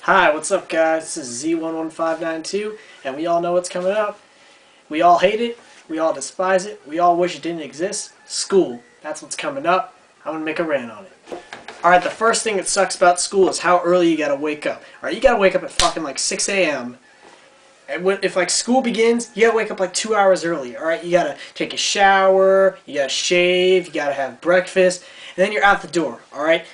Hi, what's up guys? This is Z11592 and we all know what's coming up. We all hate it, we all despise it, we all wish it didn't exist. School. That's what's coming up. I'm gonna make a rant on it. Alright, the first thing that sucks about school is how early you gotta wake up. Alright, you gotta wake up at fucking like 6 a.m. And if like school begins, you gotta wake up like 2 hours early. Alright, you gotta take a shower, you gotta shave, you gotta have breakfast, and then you're out the door. Alright?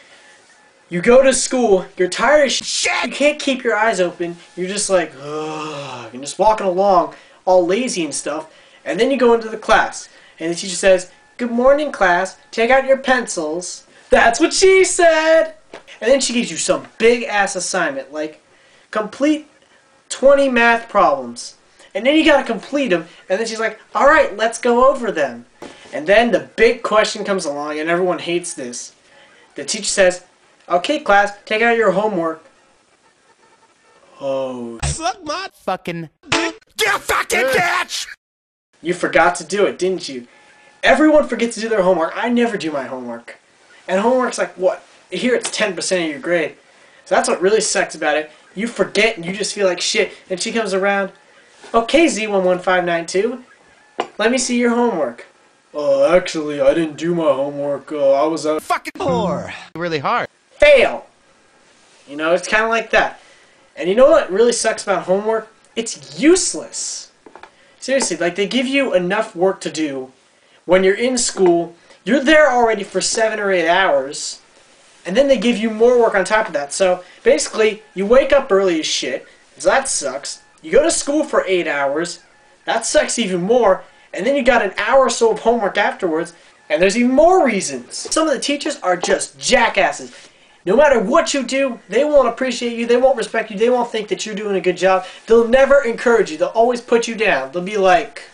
You go to school, you're tired as shit, you can't keep your eyes open, you're just like, ugh, you're just walking along, all lazy and stuff, and then you go into the class, and the teacher says, "Good morning, class, take out your pencils." That's what she said! And then she gives you some big-ass assignment, like, complete 20 math problems. And then you gotta complete them, and then she's like, "Alright, let's go over them." And then the big question comes along, and everyone hates this. The teacher says, "Okay, class, take out your homework." Oh. Suck my fucking dick, you fucking bitch! You forgot to do it, didn't you? Everyone forgets to do their homework. I never do my homework. And homework's like, what? Here it's 10% of your grade. So that's what really sucks about it. You forget and you just feel like shit. And she comes around, "Okay, Z11592, let me see your homework." Actually, I didn't do my homework. I was out. Fucking whore. Really hard. Fail! You know, it's kind of like that. And you know what really sucks about homework? It's useless. Seriously, like they give you enough work to do when you're in school. You're there already for 7 or 8 hours, and then they give you more work on top of that. So basically, you wake up early as shit, so that sucks. You go to school for 8 hours, that sucks even more, and then you got an hour or so of homework afterwards, and there's even more reasons. Some of the teachers are just jackasses. No matter what you do, they won't appreciate you, they won't respect you, they won't think that you're doing a good job. They'll never encourage you, they'll always put you down. They'll be like,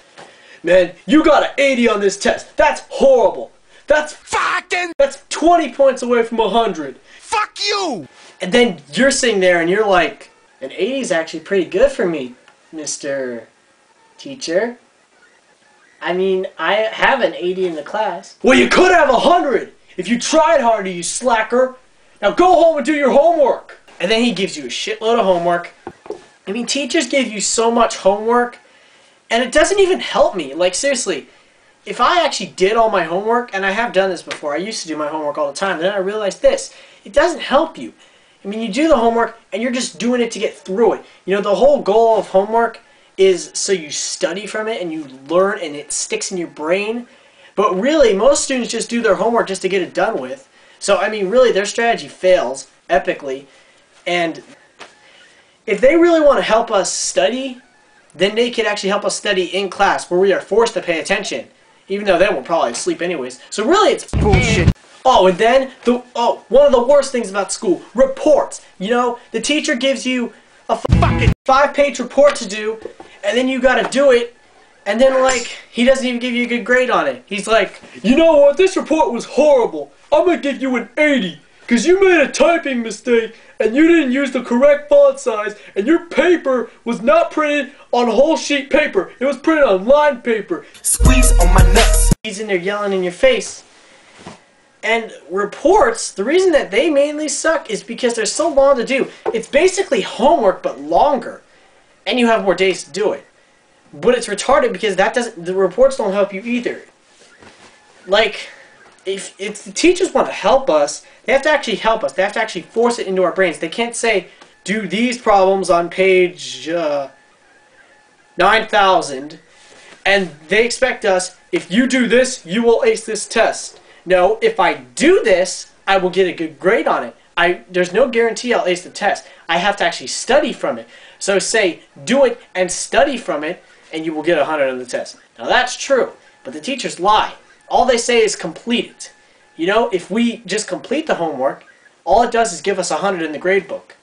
"Man, you got an 80 on this test. That's horrible. That's 20 points away from 100. Fuck you!" And then you're sitting there and you're like, "An 80 is actually pretty good for me, Mr. Teacher. I mean, I have an 80 in the class." "Well, you could have 100 if you tried harder, you slacker. Now go home and do your homework." And then he gives you a shitload of homework. I mean, teachers give you so much homework, and it doesn't even help me. Like, seriously, if I actually did all my homework, and I have done this before, I used to do my homework all the time, then I realized this. It doesn't help you. I mean, you do the homework, and you're just doing it to get through it. You know, the whole goal of homework is so you study from it, and you learn, and it sticks in your brain. But really, most students just do their homework just to get it done with. So, I mean, really, their strategy fails epically. And if they really want to help us study, then they could actually help us study in class, where we are forced to pay attention. Even though then we'll probably sleep anyways. So really, it's bullshit. Oh, and then, one of the worst things about school, reports. You know, the teacher gives you a fucking 5-page report to do, and then you gotta do it, and then, like, he doesn't even give you a good grade on it. He's like, "You know what, this report was horrible. I'm gonna give you an 80, because you made a typing mistake, and you didn't use the correct font size, and your paper was not printed on whole sheet paper. It was printed on lined paper. Squeeze on my nuts." He's in there yelling in your face. And reports, the reason that they mainly suck is because they're so long to do. It's basically homework, but longer. And you have more days to do it. But it's retarded because the reports don't help you either. Like, if the teachers want to help us, they have to actually help us. They have to actually force it into our brains. They can't say, "Do these problems on page 9,000, and they expect us, if you do this, you will ace this test. No, if I do this, I will get a good grade on it. There's no guarantee I'll ace the test. I have to actually study from it. So say, do it and study from it, and you will get 100 on the test." Now that's true, but the teachers lie. All they say is complete it. You know, if we just complete the homework, all it does is give us 100 in the grade book.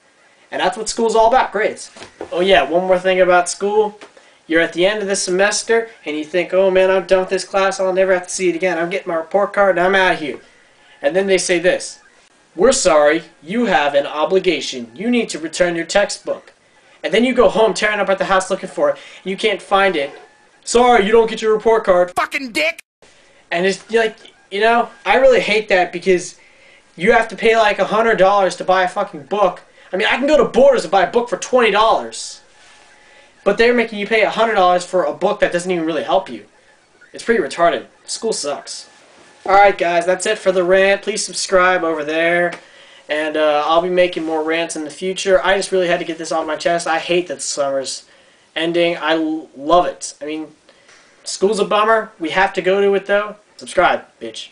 And that's what school's all about, grades. Oh yeah, one more thing about school. You're at the end of the semester, and you think, "Oh man, I'm done with this class, I'll never have to see it again. I'm getting my report card, and I'm out of here." And then they say this: "We're sorry, you have an obligation. You need to return your textbook." And then you go home tearing up at the house looking for it, and you can't find it. "Sorry, you don't get your report card." Fucking dick! And it's like, you know, I really hate that because you have to pay like $100 to buy a fucking book. I mean, I can go to Borders and buy a book for $20. But they're making you pay $100 for a book that doesn't even really help you. It's pretty retarded. School sucks. Alright guys, that's it for the rant. Please subscribe over there. And I'll be making more rants in the future. I just really had to get this off my chest. I hate that summer's ending. I love it. I mean, school's a bummer. We have to go to it though. Subscribe, bitch.